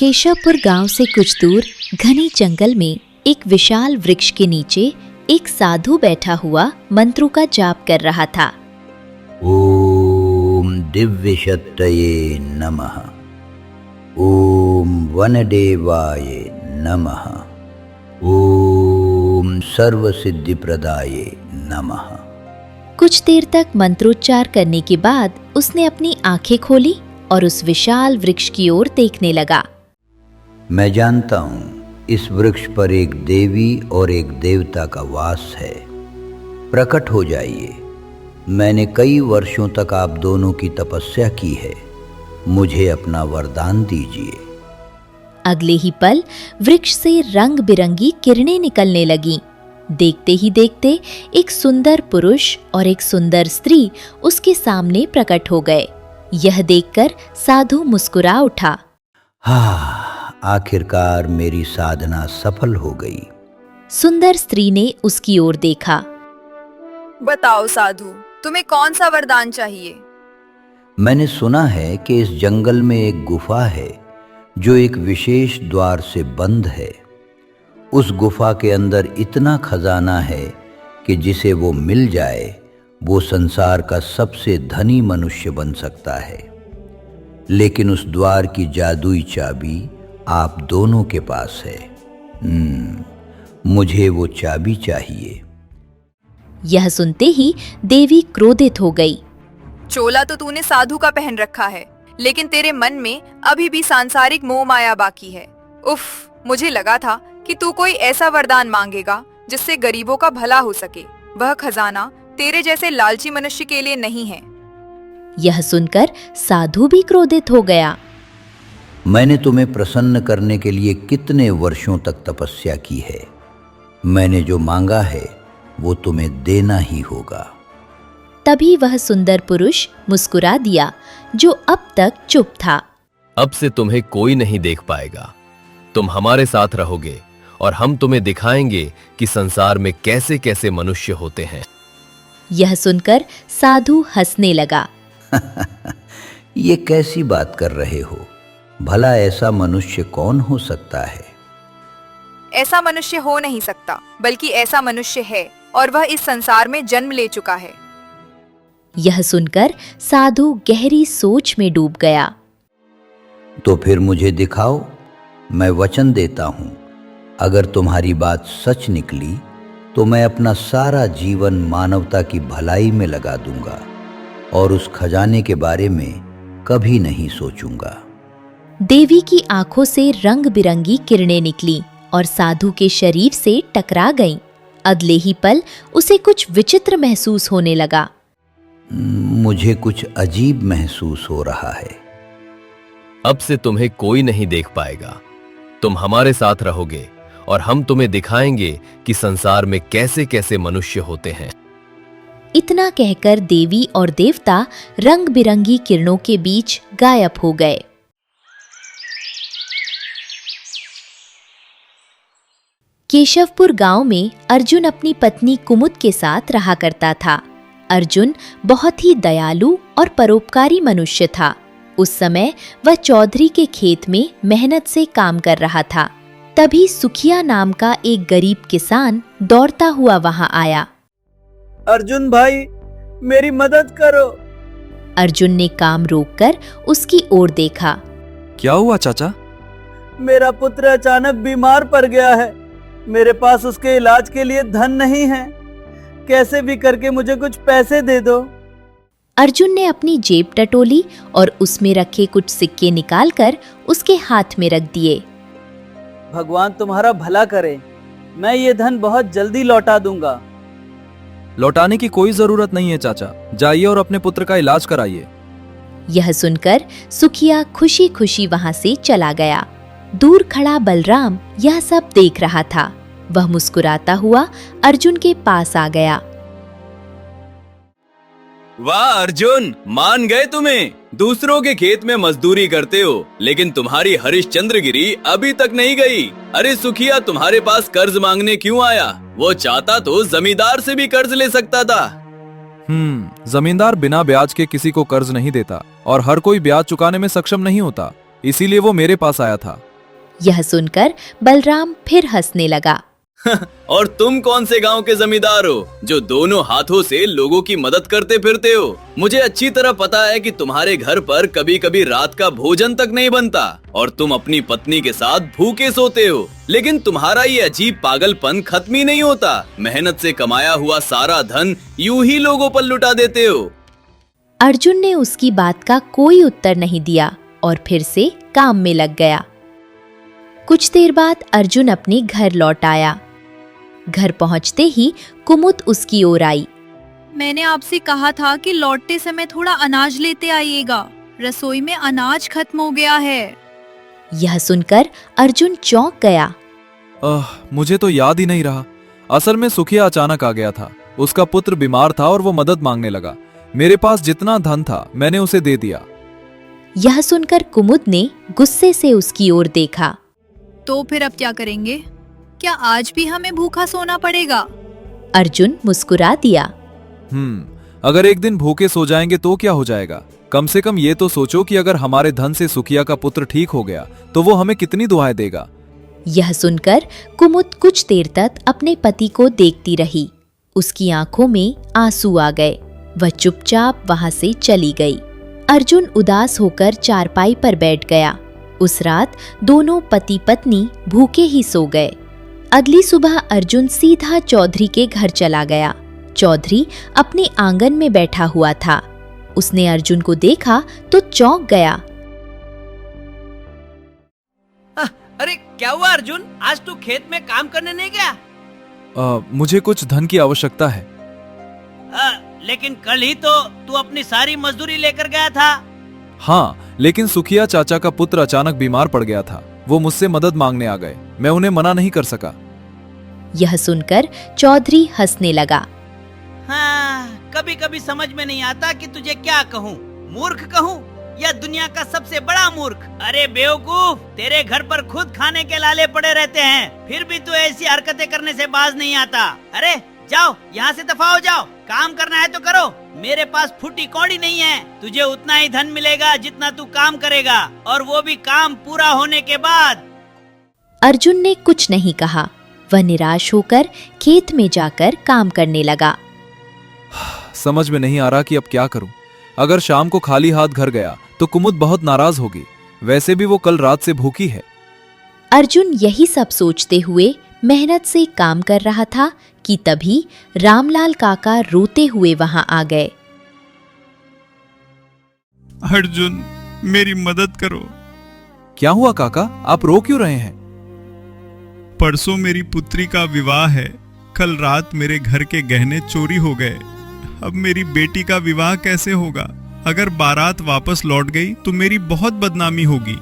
केशवपुर गांव से कुछ दूर घने जंगल में एक विशाल वृक्ष के नीचे एक साधु बैठा हुआ मंत्रों का जाप कर रहा था। ओम दिव्य शक्तये नमः। ओम वनदेवाय नमः। ओम सर्व सिद्धि प्रदाये नमः। कुछ देर तक मंत्रोच्चार करने के बाद उसने अपनी आंखें खोली और उस विशाल वृक्ष की ओर देखने लगा। मैं जानता हूँ इस वृक्ष पर एक देवी और एक देवता का वास है। प्रकट हो जाइए। मैंने कई वर्षों तक आप दोनों की तपस्या की है। मुझे अपना वरदान दीजिए। अगले ही पल वृक्ष से रंग बिरंगी किरणें निकलने लगीं। देखते ही देखते एक सुंदर पुरुष और एक सुंदर स्त्री उसके सामने प्रकट हो गए। यह देखकर साधु मुस्कुरा उठा। हाँ, आखिरकार मेरी साधना सफल हो गई। सुंदर स्त्री ने उसकी ओर देखा। बताओ साधु, तुम्हें कौन सा वरदान चाहिए? मैंने सुना है कि इस जंगल में एक गुफा है जो एक विशेष द्वार से बंद है। उस गुफा के अंदर इतना खजाना है कि जिसे वो मिल जाए वो संसार का सबसे धनी मनुष्य बन सकता है। लेकिन उस द्वार की जादुई चाबी आप दोनों के पास है। मुझे वो चाबी चाहिए। यह सुनते ही देवी क्रोधित हो गई। चोला तो तूने साधु का पहन रखा है, लेकिन तेरे मन में अभी भी सांसारिक मोह माया बाकी है। उफ, मुझे लगा था कि तू कोई ऐसा वरदान मांगेगा जिससे गरीबों का भला हो सके। वह खजाना तेरे जैसे लालची मनुष्य के लिए नहीं है। यह सुनकर साधु भी क्रोधित हो गया। मैंने तुम्हें प्रसन्न करने के लिए कितने वर्षों तक तपस्या की है। मैंने जो मांगा है वो तुम्हें देना ही होगा। तभी वह सुंदर पुरुष मुस्कुरा दिया जो अब तक चुप था। अब से तुम्हें कोई नहीं देख पाएगा। तुम हमारे साथ रहोगे और हम तुम्हें दिखाएंगे कि संसार में कैसे कैसे मनुष्य होते हैं। यह सुनकर साधु हंसने लगा। ये कैसी बात कर रहे हो? भला ऐसा मनुष्य कौन हो सकता है? ऐसा मनुष्य हो नहीं सकता, बल्कि ऐसा मनुष्य है और वह इस संसार में जन्म ले चुका है। यह सुनकर साधु गहरी सोच में डूब गया। तो फिर मुझे दिखाओ। मैं वचन देता हूँ, अगर तुम्हारी बात सच निकली तो मैं अपना सारा जीवन मानवता की भलाई में लगा दूंगा और उस खजाने के बारे में कभी नहीं सोचूंगा। देवी की आंखों से रंग बिरंगी किरणें निकली और साधु के शरीर से टकरा गईं। अगले ही पल उसे कुछ विचित्र महसूस होने लगा। मुझे कुछ अजीब महसूस हो रहा है। अब से तुम्हें कोई नहीं देख पाएगा। तुम हमारे साथ रहोगे और हम तुम्हें दिखाएंगे कि संसार में कैसे कैसे मनुष्य होते हैं। इतना कहकर देवी और देवता रंग बिरंगी किरणों के बीच गायब हो गए। केशवपुर गांव में अर्जुन अपनी पत्नी कुमुद के साथ रहा करता था। अर्जुन बहुत ही दयालु और परोपकारी मनुष्य था। उस समय वह चौधरी के खेत में मेहनत से काम कर रहा था। तभी सुखिया नाम का एक गरीब किसान दौड़ता हुआ वहां आया। अर्जुन भाई, मेरी मदद करो। अर्जुन ने काम रोककर उसकी ओर देखा। क्या हुआ चाचा? मेरा पुत्र अचानक बीमार पड़ गया है। मेरे पास उसके इलाज के लिए धन नहीं है। कैसे भी करके मुझे कुछ पैसे दे दो। अर्जुन ने अपनी जेब टटोली और उसमें रखे कुछ सिक्के निकालकर उसके हाथ में रख दिए। भगवान तुम्हारा भला करे। मैं ये धन बहुत जल्दी लौटा दूंगा। लौटाने की कोई जरूरत नहीं है चाचा। जाइए और अपने पुत्र का इलाज कराइए। यह सुनकर सुखिया खुशी खुशी वहां से चला गया। दूर खड़ा बलराम यह सब देख रहा था। वह मुस्कुराता हुआ अर्जुन के पास आ गया। वाह अर्जुन, मान गए तुम्हें। दूसरों के खेत में मजदूरी करते हो, लेकिन तुम्हारी हरिश्चंद्रगिरी अभी तक नहीं गई। अरे सुखिया तुम्हारे पास कर्ज मांगने क्यों आया? वो चाहता तो जमींदार से भी कर्ज ले सकता था। जमींदार बिना ब्याज के किसी को कर्ज नहीं देता और हर कोई ब्याज चुकाने में सक्षम नहीं होता। इसीलिए वो मेरे पास आया था। यह सुनकर बलराम फिर हंसने लगा। और तुम कौन से गांव के जमींदार हो जो दोनों हाथों से लोगों की मदद करते फिरते हो? मुझे अच्छी तरह पता है कि तुम्हारे घर पर कभी कभी रात का भोजन तक नहीं बनता और तुम अपनी पत्नी के साथ भूखे सोते हो, लेकिन तुम्हारा ये अजीब पागलपन खत्म ही नहीं होता। मेहनत से कमाया हुआ सारा धन यूं ही लोगों पर लुटा देते हो। अर्जुन ने उसकी बात का कोई उत्तर नहीं दिया और फिर से काम में लग गया। कुछ देर बाद अर्जुन अपने घर लौट आया। घर पहुंचते ही कुमुद उसकी ओर आई। मैंने आपसे कहा था कि लौटते समय थोड़ा अनाज लेते आइएगा। रसोई में अनाज खत्म हो गया है। यह सुनकर अर्जुन चौंक गया। मुझे तो याद ही नहीं रहा। असल में सुखिया अचानक आ गया था। उसका पुत्र बीमार था और वो मदद मांगने लगा। मेरे पास जितना धन था मैंने उसे दे दिया। यह सुनकर कुमुद ने गुस्से से उसकी ओर देखा। तो फिर अब क्या करेंगे? क्या आज भी हमें भूखा सोना पड़ेगा? अर्जुन मुस्कुरा दिया। अगर एक दिन भूखे सो जाएंगे तो क्या हो जाएगा? कम से कम ये तो सोचो कि अगर हमारे धन से सुखिया का पुत्र ठीक हो गया तो वो हमें कितनी दुआएं देगा। यह सुनकर कुमुद कुछ देर तक अपने पति को देखती रही। उसकी आंखों में आंसू आ गए। वह चुपचाप वहां से चली गई। अर्जुन उदास होकर चारपाई पर बैठ गया। उस रात दोनों पति पत्नी भूखे ही सो गए। अगली सुबह अर्जुन सीधा चौधरी के घर चला गया। चौधरी अपने आंगन में बैठा हुआ था। उसने अर्जुन को देखा तो चौंक गया। अरे क्या हुआ अर्जुन, आज तू खेत में काम करने नहीं गया? मुझे कुछ धन की आवश्यकता है। लेकिन कल ही तो तू अपनी सारी मजदूरी लेकर गया था। हाँ, लेकिन सुखिया चाचा का पुत्र अचानक बीमार पड़ गया था। वो मुझसे मदद मांगने आ गए। मैं उन्हें मना नहीं कर सका। यह सुनकर चौधरी हंसने लगा। हाँ, कभी कभी समझ में नहीं आता कि तुझे क्या कहूँ, मूर्ख कहूँ या दुनिया का सबसे बड़ा मूर्ख। अरे बेवकूफ, तेरे घर पर खुद खाने के लाले पड़े रहते हैं, फिर भी तू ऐसी हरकतें करने से बाज नहीं आता। अरे जाओ, यहाँ से दफा हो जाओ। काम करना है तो करो, मेरे पास फूटी कौड़ी नहीं है। तुझे उतना ही धन मिलेगा जितना तू काम करेगा, और वो भी काम पूरा होने के बाद। अर्जुन ने कुछ नहीं कहा। वह निराश होकर खेत में जाकर काम करने लगा। समझ में नहीं आ रहा कि अब क्या करूं। अगर शाम को खाली हाथ घर गया तो कुमुद बहुत नाराज होगी। वैसे भी वो कल रात से भूखी है। अर्जुन यही सब सोचते हुए मेहनत से काम कर रहा था कि तभी रामलाल काका रोते हुए वहां आ गए। अर्जुन, मेरी मदद करो। क्या हुआ काका, आप रो क्यों रहे हैं? परसों मेरी पुत्री का विवाह है। कल रात मेरे घर के गहने चोरी हो गए। अब मेरी बेटी का विवाह कैसे होगा? अगर बारात वापस लौट गई तो मेरी बहुत बदनामी होगी।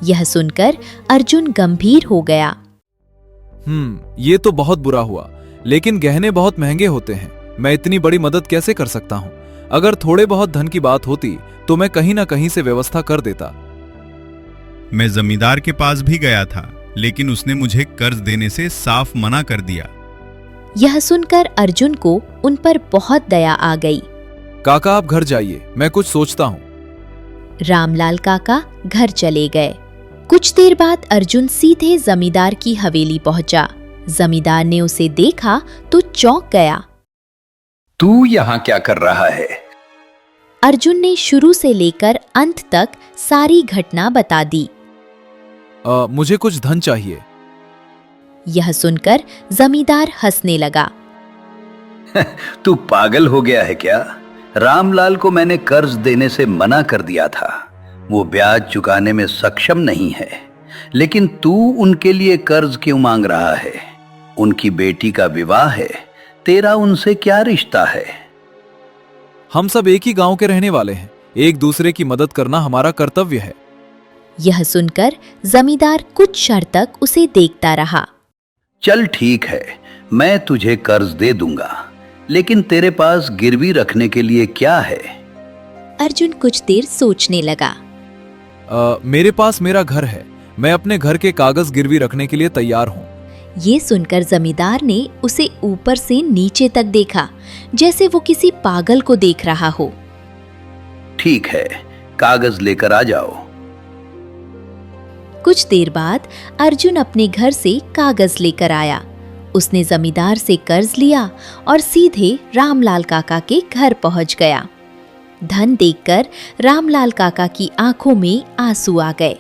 यह सुनकर अर्जुन गंभीर हो गया। ये तो बहुत बुरा हुआ, लेकिन गहने बहुत महंगे होते हैं। मैं इतनी बड़ी मदद कैसे कर सकता हूँ? अगर थोड़े बहुत धन की बात होती तो मैं कहीं ना कहीं से व्यवस्था कर देता। मैं जमींदार के पास भी गया था, लेकिन उसने मुझे कर्ज देने से साफ मना कर दिया। यह सुनकर अर्जुन को उन पर बहुत दया आ गई। काका आप घर जाइए, मैं कुछ सोचता हूँ। रामलाल काका घर चले गए। कुछ देर बाद अर्जुन सीधे जमींदार की हवेली पहुंचा। जमींदार ने उसे देखा तो चौंक गया। तू यहाँ क्या कर रहा है? अर्जुन ने शुरू से लेकर अंत तक सारी घटना बता दी। मुझे कुछ धन चाहिए। यह सुनकर जमींदार हंसने लगा। तू पागल हो गया है क्या? रामलाल को मैंने कर्ज देने से मना कर दिया था। वो ब्याज चुकाने में सक्षम नहीं है, लेकिन तू उनके लिए कर्ज क्यों मांग रहा है? उनकी बेटी का विवाह है, तेरा उनसे क्या रिश्ता है? हम सब एक ही गांव के रहने वाले हैं। एक दूसरे की मदद करना हमारा कर्तव्य है। यह सुनकर जमींदार कुछ क्षण तक उसे देखता रहा। चल ठीक है, मैं तुझे कर्ज दे दूंगा, लेकिन तेरे पास गिरवी रखने के लिए क्या है? अर्जुन कुछ देर सोचने लगा। मेरे पास मेरा घर है। मैं अपने घर के कागज गिरवी रखने के लिए तैयार हूँ। ये सुनकर जमींदार ने उसे ऊपर से नीचे तक देखा, जैसे वो किसी पागल को देख रहा हो। ठीक है, कागज लेकर आ जाओ। कुछ देर बाद अर्जुन अपने घर से कागज लेकर आया। उसने जमींदार से कर्ज लिया और सीधे रामलाल काका के घर पहुंच गया। धन देखकर रामलाल काका की आंखों में आंसू आ गए।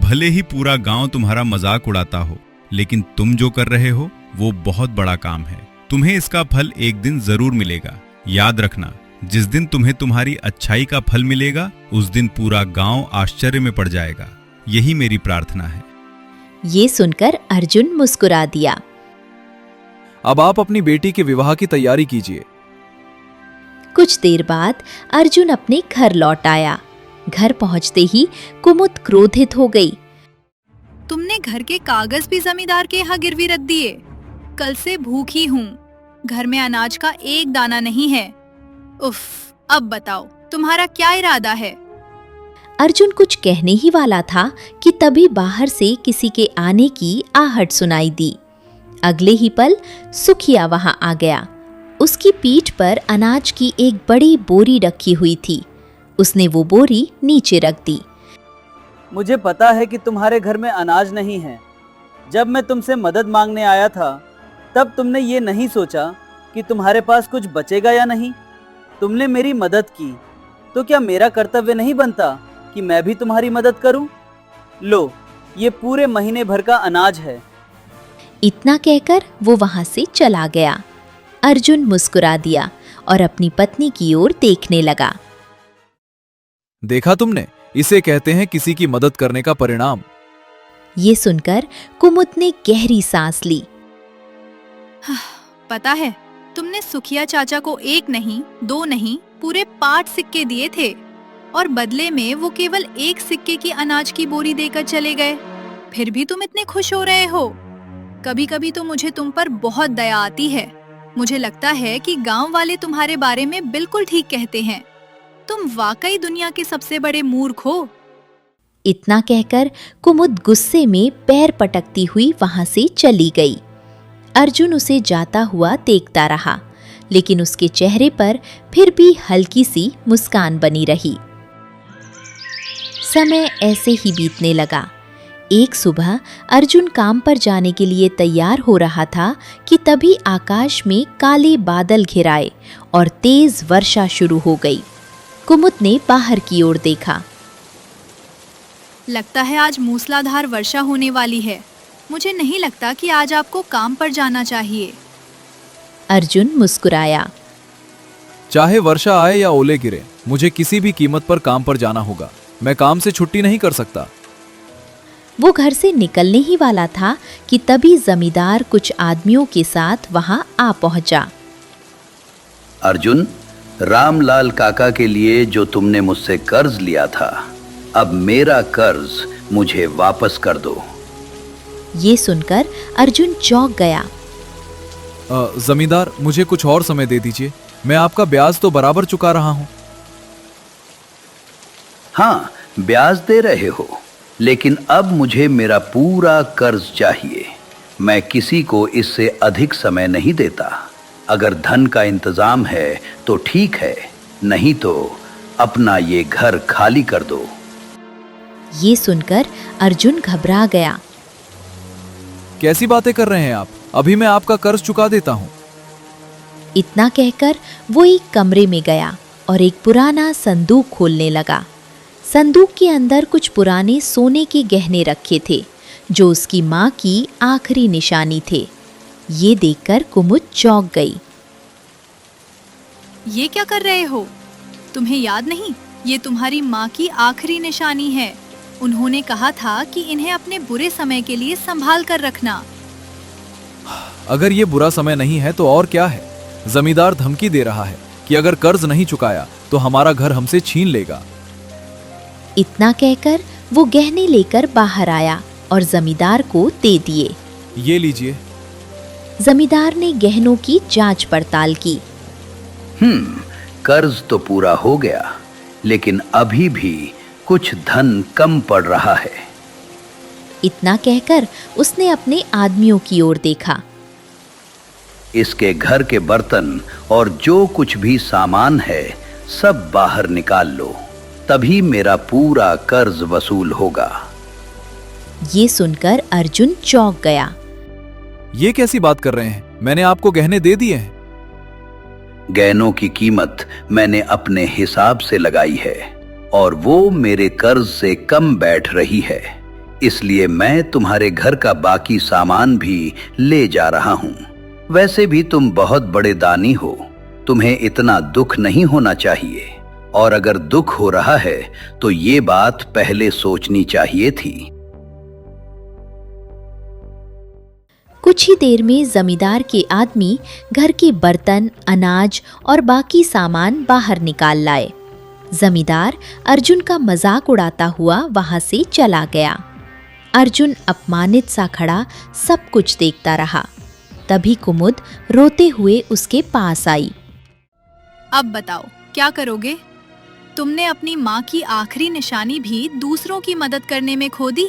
भले ही पूरा गांव तुम्हारा मजाक उड़ाता हो, लेकिन तुम जो कर रहे हो वो बहुत बड़ा काम है। तुम्हें इसका फल एक दिन जरूर मिलेगा। याद रखना, जिस दिन तुम्हें तुम्हारी अच्छाई का फल मिलेगा उस दिन पूरा गांव आश्चर्य में पड़ जाएगा। यही मेरी प्रार्थना है। ये सुनकर अर्जुन मुस्कुरा दिया। अब आप अपनी बेटी के विवाह की तैयारी कीजिए। कुछ देर बाद अर्जुन अपने घर लौट आया। घर पहुंचते ही कुमुद क्रोधित हो गई। तुमने घर के कागज भी जमींदार के यहाँ गिरवी रख दिए। कल से भूखी हूँ, घर में अनाज का एक दाना नहीं है। उफ, अब बताओ तुम्हारा क्या इरादा है? अर्जुन कुछ कहने ही वाला था कि तभी बाहर से किसी के आने की आहट सुनाई दी। अगले ही पल सुखिया वहां आ गया। उसकी पीठ पर अनाज की एक बड़ी बोरी रखी हुई थी। उसने वो बोरी नीचे रख दी। मुझे पता है कि तुम्हारे घर में अनाज नहीं है। जब मैं तुमसे मदद मांगने आया था तब तुमने ये नहीं सोचा कि तुम्हारे पास कुछ बचेगा या नहीं। तुमने मेरी मदद की तो क्या मेरा कर्तव्य नहीं बनता कि मैं भी तुम्हारी मदद करूं? लो, ये पूरे महीने भर का अनाज है। इतना कहकर वो वहां से चला गया। अर्जुन मुस्कुरा दिया और अपनी पत्नी की ओर देखने लगा। देखा तुमने, इसे कहते हैं किसी की मदद करने का परिणाम। ये सुनकर कुमुद ने गहरी सांस ली। पता है, तुमने सुखिया चाचा को एक नहीं, दो नहीं, पूरे 5 सिक्के दिए थे और बदले में वो केवल 1 सिक्के की अनाज की बोरी देकर चले गए। फिर भी तुम इतने खुश हो रहे हो। कभी कभी तो मुझे तुम पर बहुत दया आती है। मुझे लगता है कि गांव वाले तुम्हारे बारे में बिल्कुल ठीक कहते हैं। तुम वाकई दुनिया के सबसे बड़े मूर्ख हो। इतना कहकर कुमुद गुस्से में पैर पटकती हुई वहां से चली गई। अर्जुन उसे जाता हुआ देखता रहा, लेकिन उसके चेहरे पर फिर भी हल्की सी मुस्कान बनी रही। समय ऐसे ही बीतने लगा। एक सुबह अर्जुन काम पर जाने के लिए तैयार हो रहा था कि तभी आकाश में काले बादल घिर आए और तेज वर्षा शुरू हो गई। कुमुद ने बाहर की ओर देखा। लगता है आज मूसलाधार वर्षा होने वाली है। मुझे नहीं लगता कि आज आपको काम पर जाना चाहिए। अर्जुन मुस्कुराया। चाहे वर्षा आए या ओले गिरे, मुझे किसी भी कीमत पर काम पर जाना होगा। मैं काम से छुट्टी नहीं कर सकता। वो घर से निकलने ही वाला था कि तभी जमींदार कुछ आदमियों के साथ वहां आ पहुंचा। अर्जुन, रामलाल काका के लिए जो तुमने मुझसे कर्ज लिया था, अब मेरा कर्ज मुझे वापस कर दो। ये सुनकर अर्जुन चौंक गया। जमींदार, मुझे कुछ और समय दे दीजिए। मैं आपका ब्याज तो बराबर चुका रहा हूं। हाँ, ब्याज दे रहे हो, लेकिन अब मुझे मेरा पूरा कर्ज चाहिए। मैं किसी को इससे अधिक समय नहीं देता। अगर धन का इंतजाम है तो ठीक है, नहीं तो अपना ये घर खाली कर दो। ये सुनकर अर्जुन घबरा गया। कैसी बातें कर रहे हैं आप? अभी मैं आपका कर्ज चुका देता हूं। इतना कहकर वो एक कमरे में गया और एक पुराना संदूक खोलने लगा। संदूक के अंदर कुछ पुराने सोने के गहने रखे थे, जो उसकी माँ की आखिरी निशानी थे। ये देखकर कुमुद चौंक गई। ये क्या कर रहे हो? तुम्हें याद नहीं, ये तुम्हारी माँ की आखिरी निशानी है। उन्होंने कहा था कि इन्हें अपने बुरे समय के लिए संभाल कर रखना। अगर ये बुरा समय नहीं है तो और क्या है? जमींदार धमकी दे रहा है कि अगर कर्ज नहीं चुकाया तो हमारा घर हमसे छीन लेगा। इतना कहकर वो गहने लेकर बाहर आया और जमींदार को दे दिए। ये लीजिए। जमींदार ने गहनों की जांच पड़ताल की। कर्ज तो पूरा हो गया, लेकिन अभी भी कुछ धन कम पड़ रहा है। इतना कहकर उसने अपने आदमियों की ओर देखा। इसके घर के बर्तन और जो कुछ भी सामान है सब बाहर निकाल लो। तभी मेरा पूरा कर्ज वसूल होगा। ये सुनकर अर्जुन चौंक गया। ये कैसी बात कर रहे हैं? मैंने आपको गहने दे दिए हैं। गहनों की कीमत मैंने अपने हिसाब से लगाई है और वो मेरे कर्ज से कम बैठ रही है, इसलिए मैं तुम्हारे घर का बाकी सामान भी ले जा रहा हूँ। वैसे भी तुम बहुत बड़े दानी हो, तुम्हें इतना दुख नहीं होना चाहिए, और अगर दुख हो रहा है तो ये बात पहले सोचनी चाहिए थी। कुछ ही देर में जमींदार के आदमी घर के बर्तन, अनाज और बाकी सामान बाहर निकाल लाए। जमींदार अर्जुन का मजाक उड़ाता हुआ वहां से चला गया। अर्जुन अपमानित सा खड़ा सब कुछ देखता रहा। तभी कुमुद रोते हुए उसके पास आई। अब बताओ क्या करोगे? तुमने अपनी माँ की आखिरी निशानी भी दूसरों की मदद करने में खो दी।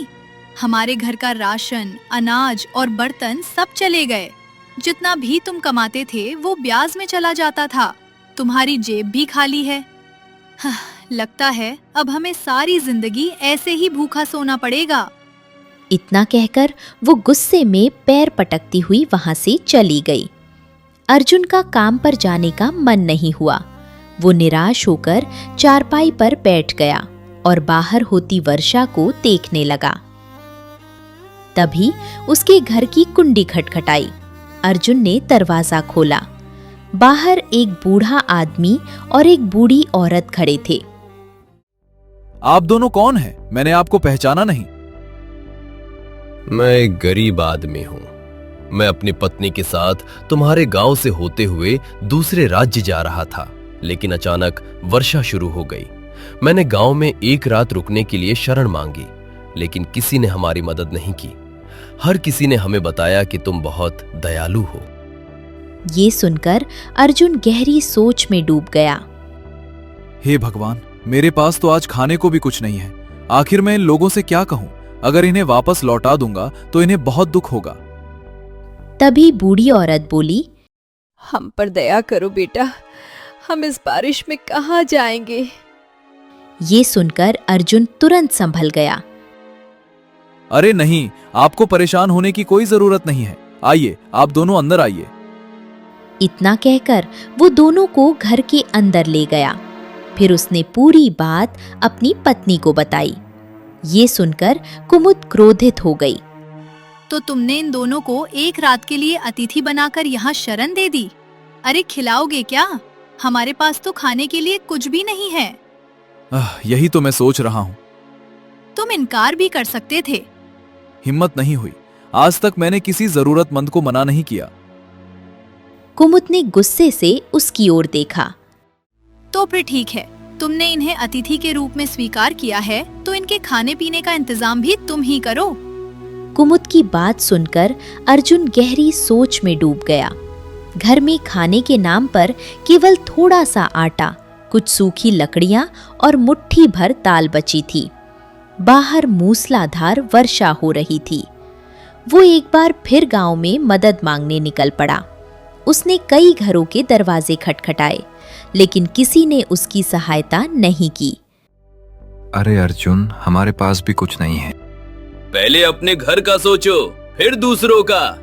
हमारे घर का राशन, अनाज और बर्तन सब चले गए। जितना भी तुम कमाते थे वो ब्याज में चला जाता था। तुम्हारी जेब भी खाली है। लगता है अब हमें सारी जिंदगी ऐसे ही भूखा सोना पड़ेगा। इतना कहकर वो गुस्से में पैर पटकती हुई वहां से चली गई। अर्जुन का काम पर जाने का मन नहीं हुआ। वो निराश होकर चारपाई पर बैठ गया और बाहर होती वर्षा को देखने लगा। तभी उसके घर की कुंडी खटखटाई। अर्जुन ने दरवाजा खोला। बाहर एक बूढ़ा आदमी और एक बूढ़ी औरत खड़े थे। आप दोनों कौन हैं? मैंने आपको पहचाना नहीं। मैं एक गरीब आदमी हूँ। मैं अपनी पत्नी के साथ तुम्हारे गांव से होते हुए दूसरे राज्य जा रहा था, लेकिन अचानक वर्षा शुरू हो गई। मैंने गांव में एक रात रुकने के लिए शरण मांगी, लेकिन किसी ने हमारी मदद नहीं की। हर किसी ने हमें बताया कि तुम बहुत दयालु हो। ये सुनकर अर्जुन गहरी सोच में डूब गया। हे भगवान, मेरे पास तो आज खाने को भी कुछ नहीं है। आखिर मैं इन लोगों से क्या कहूँ? अगर इन्हें वापस लौटा दूंगा तो इन्हें बहुत दुख होगा। तभी बूढ़ी औरत बोली, हम पर दया करो बेटा, हम इस बारिश में कहाँ जाएंगे? ये सुनकर अर्जुन तुरंत संभल गया। अरे नहीं, आपको परेशान होने की कोई जरूरत नहीं है। आइए, आप दोनों अंदर आइए। इतना कहकर वो दोनों को घर के अंदर ले गया। फिर उसने पूरी बात अपनी पत्नी को बताई। ये सुनकर कुमुद क्रोधित हो गई। तो तुमने इन दोनों को एक रात के लिए अतिथि बनाकर यहाँ शरण दे दी। अरे खिलाओगे क्या? हमारे पास तो खाने के लिए कुछ भी नहीं है। यही तो मैं सोच रहा हूँ। तुम इनकार भी कर सकते थे। हिम्मत नहीं हुई। आज तक मैंने किसी जरूरतमंद को मना नहीं किया। कुमुद ने गुस्से से उसकी ओर देखा। तो फिर ठीक है, तुमने इन्हें अतिथि के रूप में स्वीकार किया है, तो इनके खाने पीने का इंतजाम भी तुम ही करो। कुमुद की बात सुनकर अर्जुन गहरी सोच में डूब गया। घर में खाने के नाम पर केवल थोड़ा सा आटा, कुछ सूखी लकड़ियां और मुट्ठी भर दाल बची थी। बाहर मूसलाधार वर्षा हो रही थी। वो एक बार फिर गांव में मदद मांगने निकल पड़ा। उसने कई घरों के दरवाजे खटखटाए, लेकिन किसी ने उसकी सहायता नहीं की। अरे अर्जुन, हमारे पास भी कुछ नहीं है। पहले अपने घर का सोचो, फिर दूसरों का।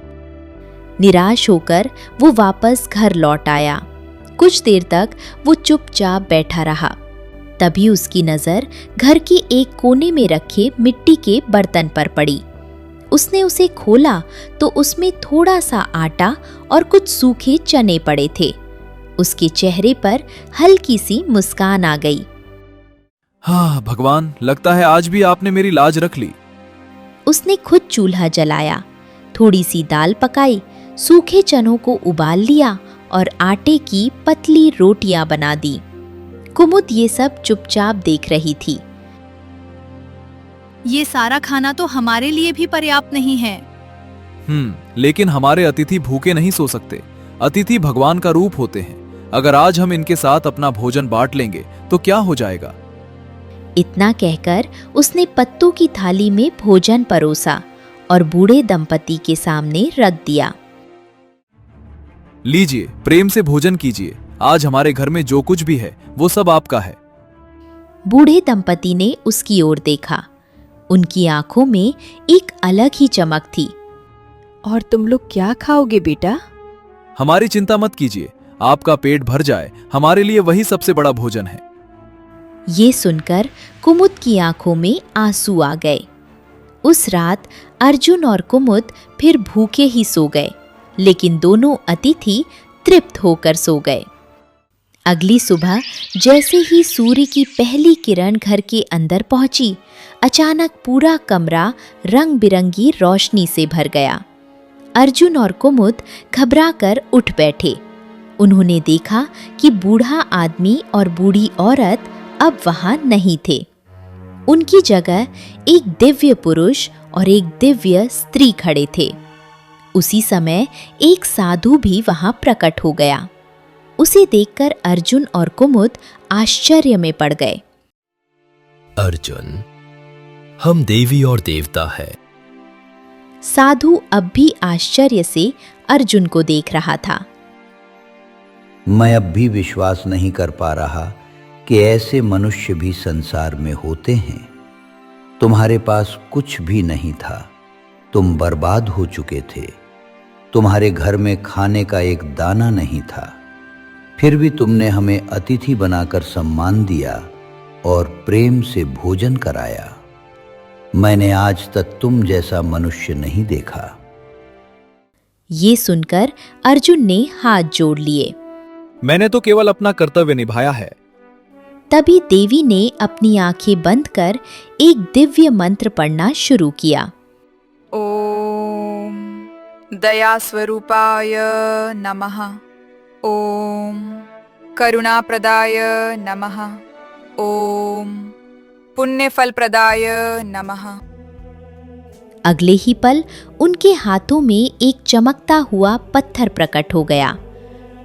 निराश होकर वो वापस घर लौट आया। कुछ देर तक वो चुपचाप बैठा रहा। तभी उसकी नजर घर के एक कोने में रखे मिट्टी के बर्तन पर पड़ी। उसने उसे खोला तो उसमें थोड़ा सा आटा और कुछ सूखे चने पड़े थे। उसके चेहरे पर हल्की सी मुस्कान आ गई। हाँ भगवान, लगता है आज भी आपने मेरी लाज रख ली। उसने खुद चूल्हा जलाया, थोड़ी सी दाल पकाई, सूखे चनों को उबाल लिया और आटे की पतली रोटियां बना दी। कुमुद ये सब चुपचाप देख रही थी। ये सारा खाना तो हमारे लिए भी पर्याप्त नहीं है। लेकिन हमारे अतिथि भूखे नहीं सो सकते। अतिथि भगवान का रूप होते हैं। अगर आज हम इनके साथ अपना भोजन बांट लेंगे तो क्या हो जाएगा? इतना कहकर उसने पत्तों की थाली में भोजन परोसा और बूढ़े दंपति के सामने रख दिया। लीजिए, प्रेम से भोजन कीजिए। आज हमारे घर में जो कुछ भी है वो सब आपका है। बूढ़े दंपति ने उसकी ओर देखा। उनकी आंखों में एक अलग ही चमक थी। और तुम लोग क्या खाओगे बेटा? हमारी चिंता मत कीजिए, आपका पेट भर जाए, हमारे लिए वही सबसे बड़ा भोजन है। ये सुनकर कुमुद की आंखों में आंसू आ गए। उस रात अर्जुन और कुमुद फिर भूखे ही सो गए, लेकिन दोनों अतिथि तृप्त होकर सो गए। अगली सुबह जैसे ही सूर्य की पहली किरण घर के अंदर पहुंची, अचानक पूरा कमरा रंग बिरंगी रोशनी से भर गया। अर्जुन और कुमुद घबराकर उठ बैठे। उन्होंने देखा कि बूढ़ा आदमी और बूढ़ी औरत अब वहां नहीं थे। उनकी जगह एक दिव्य पुरुष और एक दिव्य स्त्री खड़े थे। उसी समय एक साधु भी वहां प्रकट हो गया। उसे देखकर अर्जुन और कुमुद आश्चर्य में पड़ गए। अर्जुन, हम देवी और देवता है। साधु अब भी आश्चर्य से अर्जुन को देख रहा था। मैं अब भी विश्वास नहीं कर पा रहा कि ऐसे मनुष्य भी संसार में होते हैं। तुम्हारे पास कुछ भी नहीं था, तुम बर्बाद हो चुके थे। तुम्हारे घर में खाने का एक दाना नहीं था, फिर भी तुमने हमें अतिथि बनाकर सम्मान दिया और प्रेम से भोजन कराया। मैंने आज तक तुम जैसा मनुष्य नहीं देखा। ये सुनकर अर्जुन ने हाथ जोड़ लिए। मैंने तो केवल अपना कर्तव्य निभाया है। तभी देवी ने अपनी आंखें बंद कर एक दिव्य मंत्र पढ़ना शुरू किया। ओम दया स्वरूपाय नमः। ओम करुणा प्रदाय नमः। ओम पुण्य फल प्रदाय नमः। अगले ही पल उनके हाथों में एक चमकता हुआ पत्थर प्रकट हो गया।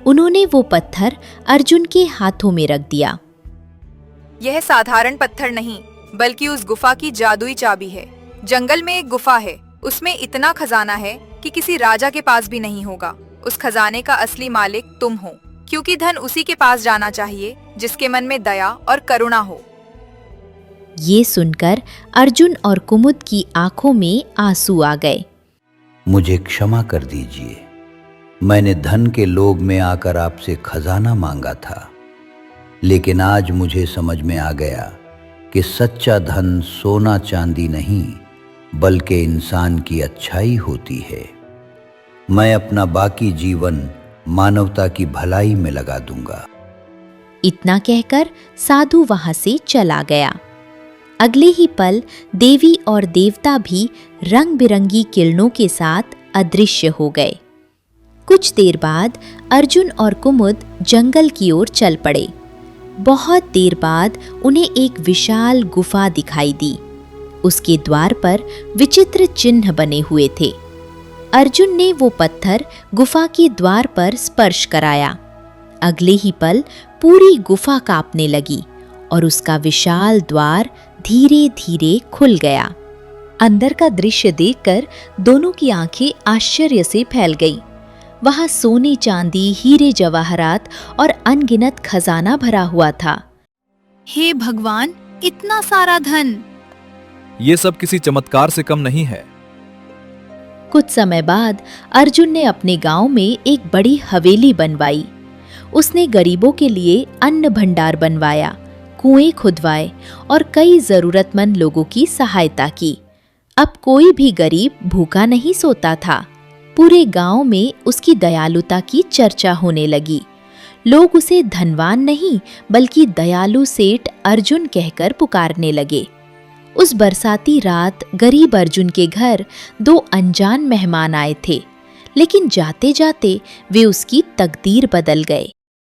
उन्होंने वो पत्थर अर्जुन के हाथों में रख दिया। यह साधारण पत्थर नहीं, बल्कि उस गुफा की जादुई चाबी है। जंगल में एक गुफा है, उसमें इतना खजाना है कि किसी राजा के पास भी नहीं होगा। उस खजाने का असली मालिक तुम हो, क्योंकि धन उसी के पास जाना चाहिए जिसके मन में दया और करुणा हो। ये सुनकर अर्जुन और कुमुद की आंखों में आंसू आ गए। मुझे क्षमा कर दीजिए, मैंने धन के लोभ में आकर आपसे खजाना मांगा था, लेकिन आज मुझे समझ में आ गया कि सच्चा धन सोना चांदी नहीं, बल्कि इंसान की अच्छाई होती है। मैं अपना बाकी जीवन मानवता की भलाई में लगा दूंगा। इतना कहकर साधु वहां से चला गया। अगले ही पल देवी और देवता भी रंग बिरंगी किरणों के साथ अदृश्य हो गए। कुछ देर बाद अर्जुन और कुमुद जंगल की ओर चल पड़े। बहुत देर बाद उन्हें एक विशाल गुफा दिखाई दी। उसके द्वार पर विचित्र चिन्ह बने हुए थे। अर्जुन ने वो पत्थर गुफा के द्वार पर स्पर्श कराया। अगले ही पल पूरी गुफा कांपने लगी और उसका विशाल द्वार धीरे धीरे खुल गया। अंदर का दृश्य देखकर दोनों की आंखें आश्चर्य से फैल गईं। वहां सोने चांदी, हीरे जवाहरात और अनगिनत खजाना भरा हुआ था। हे भगवान, इतना सारा धन! ये सब किसी चमत्कार से कम नहीं है। कुछ समय बाद अर्जुन ने अपने गांव में एक बड़ी हवेली बनवाई। उसने गरीबों के लिए अन्न भंडार बनवाया, कुएं खुदवाए और कई जरूरतमंद लोगों की सहायता की। अब कोई भी गरीब भूखा नहीं सोता था। पूरे गांव में उसकी दयालुता की चर्चा होने लगी। लोग उसे धनवान नहीं, बल्कि दयालु सेठ अर्जुन कहकर पुकारने लगे। उस बरसाती रात गरीब अर्जुन के घर 2 अनजान मेहमान आए थे, लेकिन जाते जाते वे उसकी तकदीर बदल गए।